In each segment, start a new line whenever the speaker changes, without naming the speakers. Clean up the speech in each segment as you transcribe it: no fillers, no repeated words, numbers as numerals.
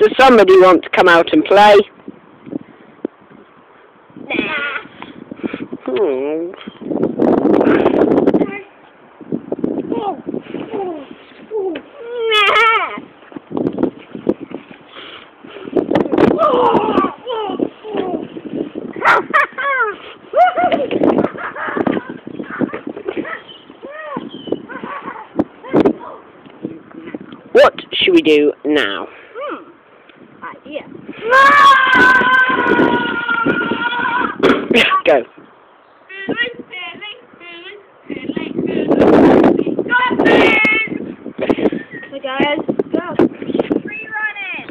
Does somebody want to come out and play?
Nah.
Hmm. What should we do now?
Idea.
Go.
So guys, go. Free running.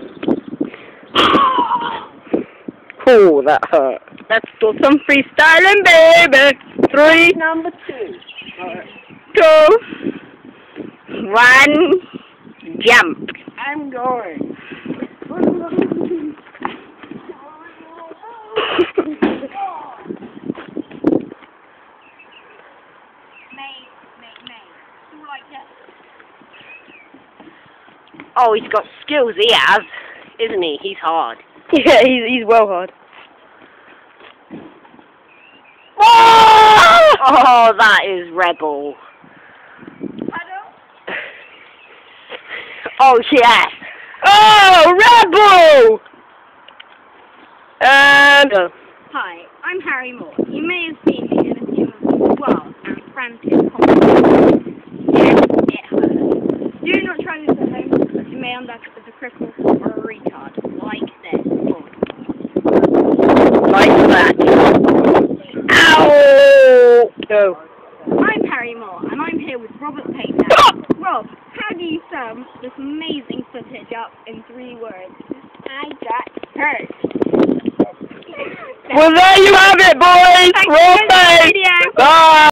Oh, that hurt. Let's do some freestyling, baby. 3,
Number 2.
2, 1, jump.
I'm going.
Oh, he's got skills, he has, isn't he? He's hard.
Yeah, he's well hard.
Oh, that is rebel. Oh, yes. Oh, rebel! And...
Hi, I'm Harry Moore. You may have seen me in a few wild and frantic competitions. Yes, it hurts. Do not try this at home, because you may end up as a cripple or a retard, like this.
Like that. Ow! Go.
I'm Harry Moore, and I'm here with Robert Payne. Rob, how do you sum this amazing footage up in 3 words? I got hurt.
Well, there you have it, boys.
Thanks
Rob
for watching the
Payne.
video.
Bye.